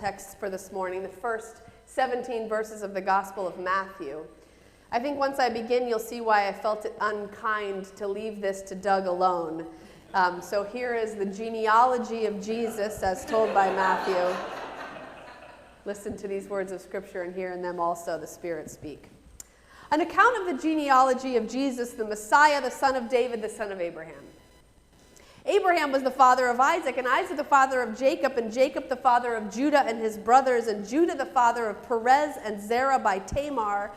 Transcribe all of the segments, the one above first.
Text for this morning, the first 17 verses of the Gospel of Matthew. I think once I begin, you'll see why I felt it unkind to leave this to Doug alone. So here is the genealogy of Jesus as told by Matthew. Listen to these words of Scripture and hear in them also the Spirit speak. An account of the genealogy of Jesus, the Messiah, the son of David, the son of Abraham. Abraham was the father of Isaac, and Isaac the father of Jacob, and Jacob the father of Judah and his brothers, and Judah the father of Perez and Zerah by Tamar,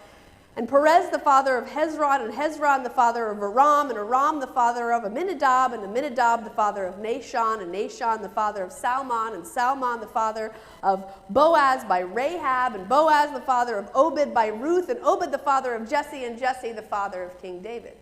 and Perez the father of Hezron, and Hezron the father of Aram, and Aram the father of Amminadab, and Amminadab the father of Nahshon, and Nahshon the father of Salmon, and Salmon the father of Boaz by Rahab, and Boaz the father of Obed by Ruth, and Obed the father of Jesse, and Jesse the father of King David.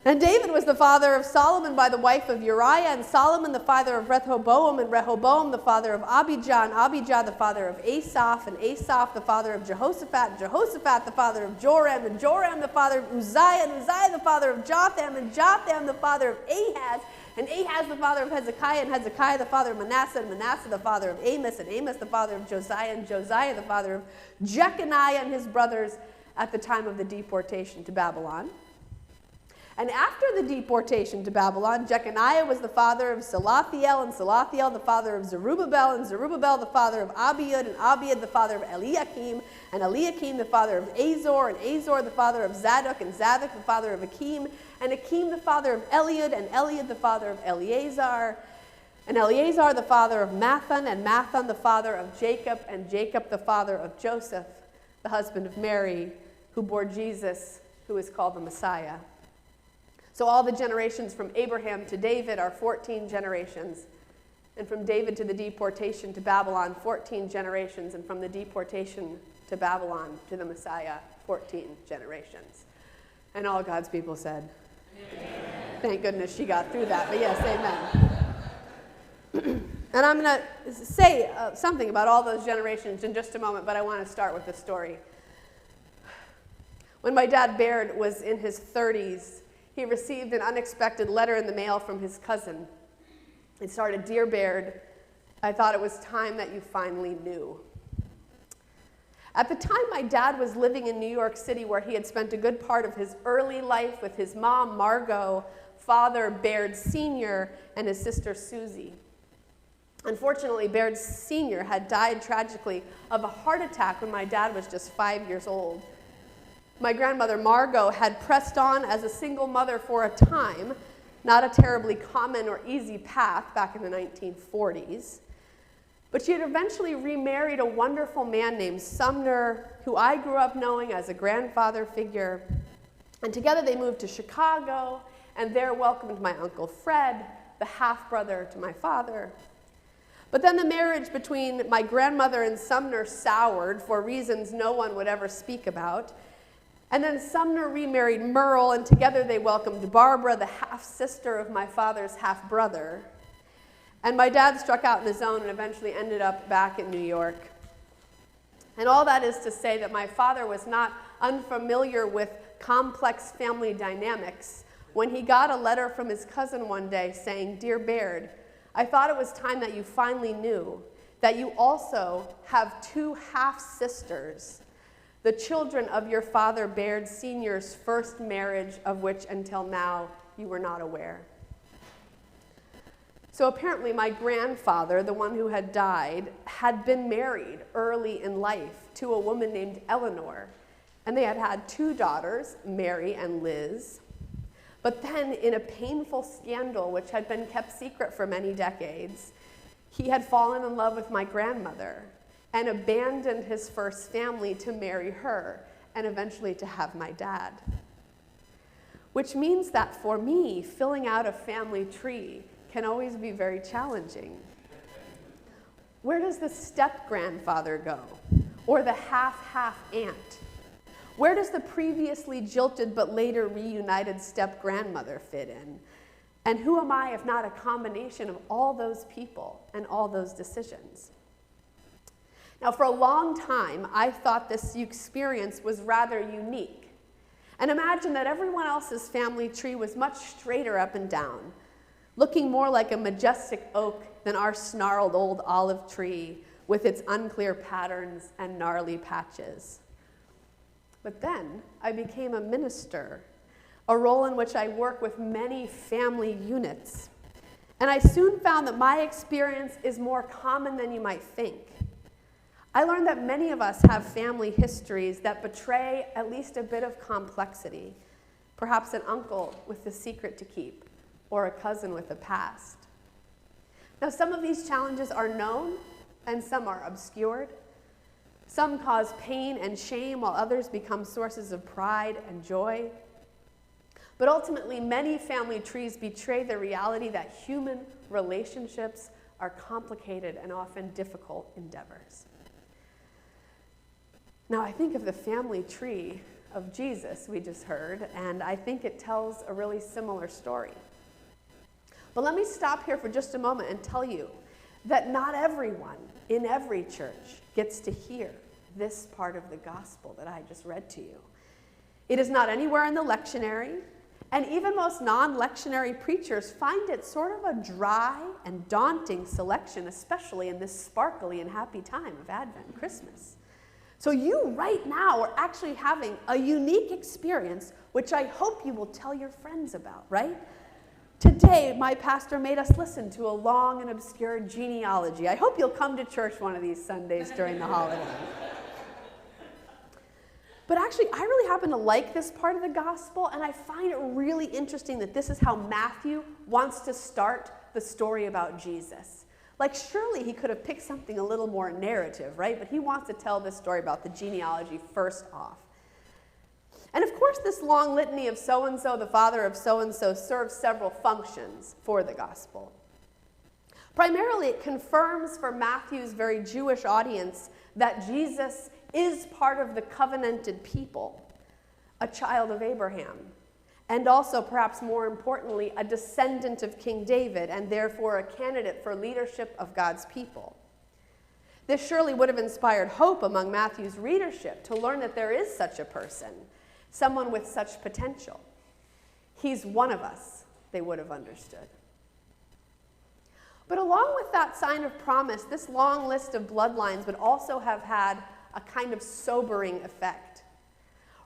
And David was the father of Solomon by the wife of Uriah, and Solomon the father of Rehoboam, and Rehoboam the father of Abijah, and Abijah the father of Asaph, and Asaph the father of Jehoshaphat, and Jehoshaphat the father of Joram, and Joram the father of Uzziah, and Uzziah the father of Jotham, and Jotham the father of Ahaz, and Ahaz the father of Hezekiah, and Hezekiah the father of Manasseh, and Manasseh the father of Amos, and Amos the father of Josiah, and Josiah the father of Jeconiah and his brothers at the time of the deportation to Babylon. And after the deportation to Babylon, Jeconiah was the father of Salathiel, and Salathiel the father of Zerubbabel, and Zerubbabel the father of Abiud, and Abiud the father of Eliakim, and Eliakim the father of Azor, and Azor the father of Zadok, and Zadok the father of Akim, and Akim the father of Eliud, and Eliud the father of Eleazar, and Eleazar the father of Mathan, and Mathan the father of Jacob, and Jacob the father of Joseph, the husband of Mary, who bore Jesus, who is called the Messiah. So all the generations from Abraham to David are 14 generations. And from David to the deportation to Babylon, 14 generations. And from the deportation to Babylon to the Messiah, 14 generations. And all God's people said, amen. Thank goodness she got through that. But yes, amen. And I'm going to say something about all those generations in just a moment, but I want to start with a story. When my dad, Baird, was in his 30s, he received an unexpected letter in the mail from his cousin. It started, "Dear Baird, I thought it was time that you finally knew." At the time, my dad was living in New York City, where he had spent a good part of his early life with his mom, Margot, father, Baird Sr., and his sister, Susie. Unfortunately, Baird Sr. had died tragically of a heart attack when my dad was just 5 years old. My grandmother, Margot, had pressed on as a single mother for a time, not a terribly common or easy path back in the 1940s. But she had eventually remarried a wonderful man named Sumner, who I grew up knowing as a grandfather figure. And together they moved to Chicago, and there welcomed my Uncle Fred, the half-brother to my father. But then the marriage between my grandmother and Sumner soured for reasons no one would ever speak about. And then Sumner remarried Merle, and together they welcomed Barbara, the half-sister of my father's half-brother. And my dad struck out on his own and eventually ended up back in New York. And all that is to say that my father was not unfamiliar with complex family dynamics when he got a letter from his cousin one day saying, "Dear Baird, I thought it was time that you finally knew that you also have two half-sisters, the children of your father, Baird Sr.'s first marriage, of which until now you were not aware." So apparently my grandfather, the one who had died, had been married early in life to a woman named Eleanor, and they had had two daughters, Mary and Liz. But then in a painful scandal which had been kept secret for many decades, he had fallen in love with my grandmother and abandoned his first family to marry her and eventually to have my dad. Which means that for me, filling out a family tree can always be very challenging. Where does the step-grandfather go? Or the half-aunt? Where does the previously jilted but later reunited step-grandmother fit in? And who am I if not a combination of all those people and all those decisions? Now, for a long time, I thought this experience was rather unique, and imagined that everyone else's family tree was much straighter up and down, looking more like a majestic oak than our snarled old olive tree with its unclear patterns and gnarly patches. But then I became a minister, a role in which I work with many family units. And I soon found that my experience is more common than you might think. I learned that many of us have family histories that betray at least a bit of complexity, perhaps an uncle with a secret to keep, or a cousin with a past. Now, some of these challenges are known, and some are obscured. Some cause pain and shame, while others become sources of pride and joy. But ultimately, many family trees betray the reality that human relationships are complicated and often difficult endeavors. Now, I think of the family tree of Jesus we just heard, and I think it tells a really similar story. But let me stop here for just a moment and tell you that not everyone in every church gets to hear this part of the gospel that I just read to you. It is not anywhere in the lectionary, and even most non-lectionary preachers find it sort of a dry and daunting selection, especially in this sparkly and happy time of Advent, Christmas. So you right now are actually having a unique experience, which I hope you will tell your friends about, right? Today, my pastor made us listen to a long and obscure genealogy. I hope you'll come to church one of these Sundays during the holiday. But actually, I really happen to like this part of the gospel, and I find it really interesting that this is how Matthew wants to start the story about Jesus. Like, surely he could have picked something a little more narrative, right? But he wants to tell this story about the genealogy first off. And of course, this long litany of so-and-so, the father of so-and-so, serves several functions for the gospel. Primarily, it confirms for Matthew's very Jewish audience that Jesus is part of the covenanted people, a child of Abraham, and also, perhaps more importantly, a descendant of King David, and therefore a candidate for leadership of God's people. This surely would have inspired hope among Matthew's readership to learn that there is such a person, someone with such potential. He's one of us, they would have understood. But along with that sign of promise, this long list of bloodlines would also have had a kind of sobering effect,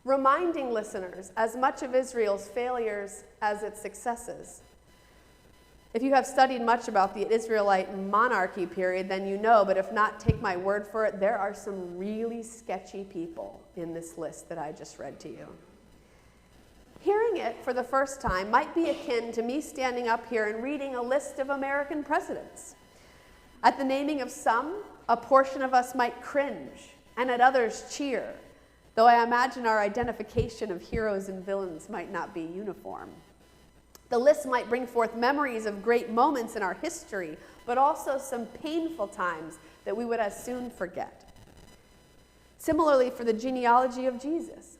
reminding listeners as much of Israel's failures as its successes. If you have studied much about the Israelite monarchy period, then you know, but if not, take my word for it, there are some really sketchy people in this list that I just read to you. Hearing it for the first time might be akin to me standing up here and reading a list of American presidents. At the naming of some, a portion of us might cringe, and at others cheer, though I imagine our identification of heroes and villains might not be uniform. The list might bring forth memories of great moments in our history, but also some painful times that we would as soon forget. Similarly for the genealogy of Jesus.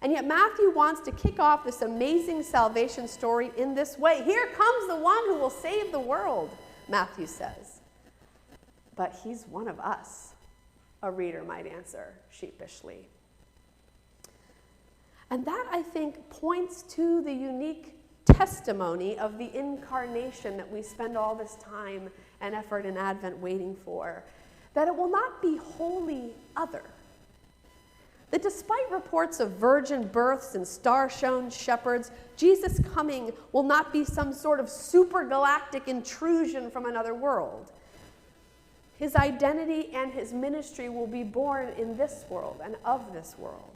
And yet Matthew wants to kick off this amazing salvation story in this way. Here comes the one who will save the world, Matthew says. But he's one of us, a reader might answer sheepishly. And that, I think, points to the unique testimony of the incarnation that we spend all this time and effort in Advent waiting for, that it will not be wholly other. That despite reports of virgin births and star-shone shepherds, Jesus' coming will not be some sort of supergalactic intrusion from another world. His identity and his ministry will be born in this world and of this world.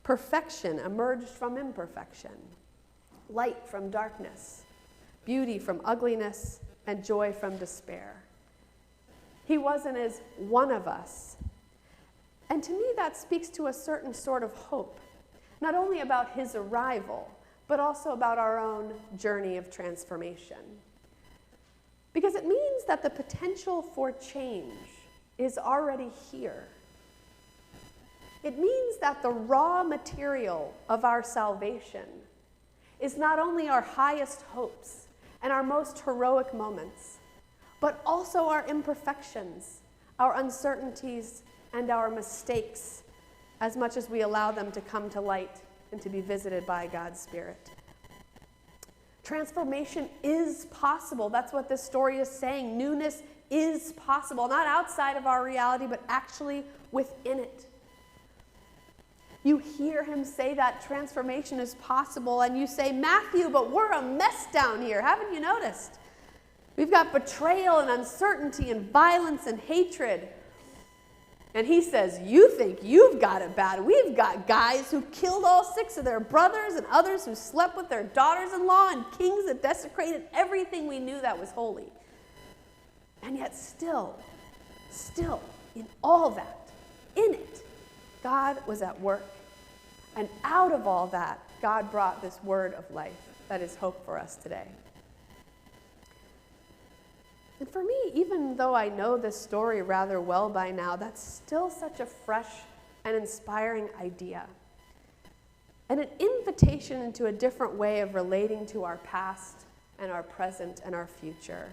Perfection emerged from imperfection, light from darkness, beauty from ugliness, and joy from despair. He was and is one of us. And to me, that speaks to a certain sort of hope, not only about his arrival, but also about our own journey of transformation. Because it means that the potential for change is already here. It means that the raw material of our salvation is not only our highest hopes and our most heroic moments, but also our imperfections, our uncertainties, and our mistakes, as much as we allow them to come to light and to be visited by God's Spirit. Transformation is possible. That's what this story is saying. Newness is possible, not outside of our reality, but actually within it. You hear him say that transformation is possible, and you say, Matthew, but we're a mess down here. Haven't you noticed? We've got betrayal and uncertainty and violence and hatred. And he says, you think you've got it bad. We've got guys who killed all 6 of their brothers and others who slept with their daughters-in-law and kings that desecrated everything we knew that was holy. And yet still, in all that, in it, God was at work. And out of all that, God brought this word of life that is hope for us today. And for me, even though I know this story rather well by now, that's still such a fresh and inspiring idea. And an invitation into a different way of relating to our past and our present and our future.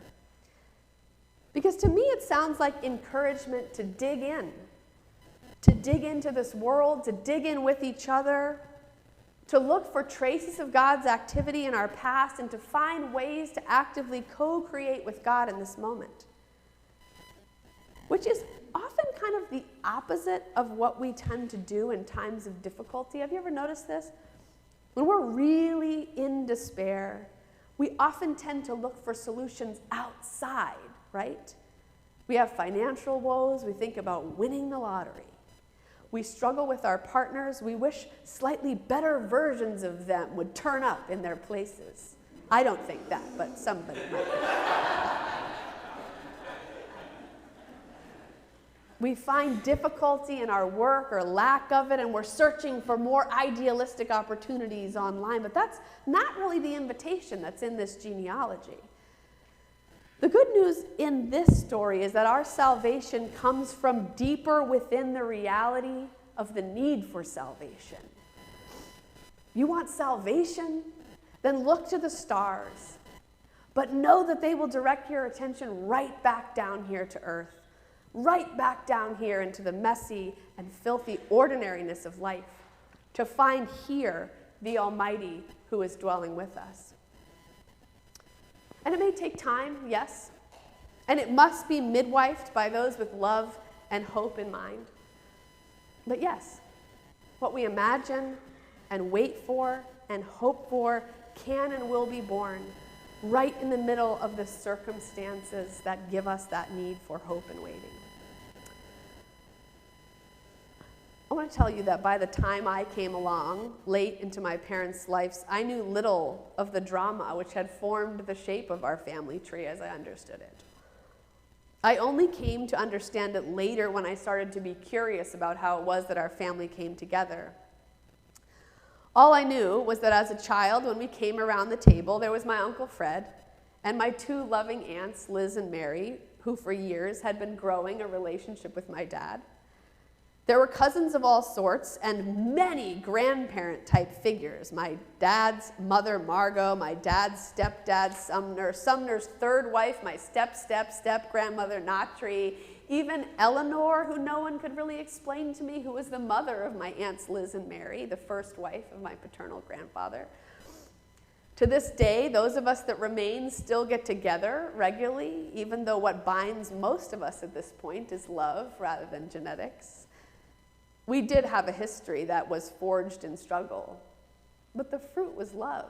Because to me, it sounds like encouragement to dig into this world, to dig in with each other, to look for traces of God's activity in our past, and to find ways to actively co-create with God in this moment. Which is often kind of the opposite of what we tend to do in times of difficulty. Have you ever noticed this? When we're really in despair, we often tend to look for solutions outside, right? We have financial woes, we think about winning the lottery. We struggle with our partners. We wish slightly better versions of them would turn up in their places. I don't think that, but somebody might. We find difficulty in our work or lack of it, and we're searching for more idealistic opportunities online. But that's not really the invitation that's in this genealogy. The good news in this story is that our salvation comes from deeper within the reality of the need for salvation. You want salvation? Then look to the stars. But know that they will direct your attention right back down here to earth, right back down here into the messy and filthy ordinariness of life, to find here the Almighty who is dwelling with us. And it may take time, yes, and it must be midwifed by those with love and hope in mind. But yes, what we imagine and wait for and hope for can and will be born right in the middle of the circumstances that give us that need for hope and waiting. I want to tell you that by the time I came along, late into my parents' lives, I knew little of the drama which had formed the shape of our family tree as I understood it. I only came to understand it later when I started to be curious about how it was that our family came together. All I knew was that as a child, when we came around the table, there was my Uncle Fred and my 2 loving aunts, Liz and Mary, who for years had been growing a relationship with my dad. There were cousins of all sorts and many grandparent-type figures. My dad's mother, Margot, my dad's stepdad, Sumner, Sumner's 3rd wife, my step-grandmother, Natri, even Eleanor, who no one could really explain to me, who was the mother of my aunts Liz and Mary, the 1st wife of my paternal grandfather. To this day, those of us that remain still get together regularly, even though what binds most of us at this point is love rather than genetics. We did have a history that was forged in struggle, but the fruit was love.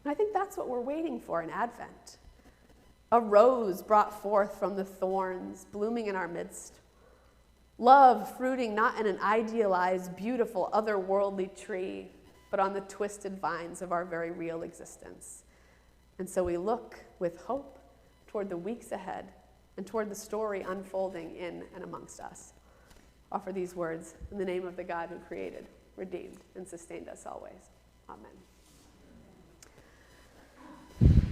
And I think that's what we're waiting for in Advent. A rose brought forth from the thorns, blooming in our midst. Love fruiting not in an idealized, beautiful, otherworldly tree, but on the twisted vines of our very real existence. And so we look with hope toward the weeks ahead and toward the story unfolding in and amongst us. Offer these words in the name of the God who created, redeemed, and sustained us always. Amen.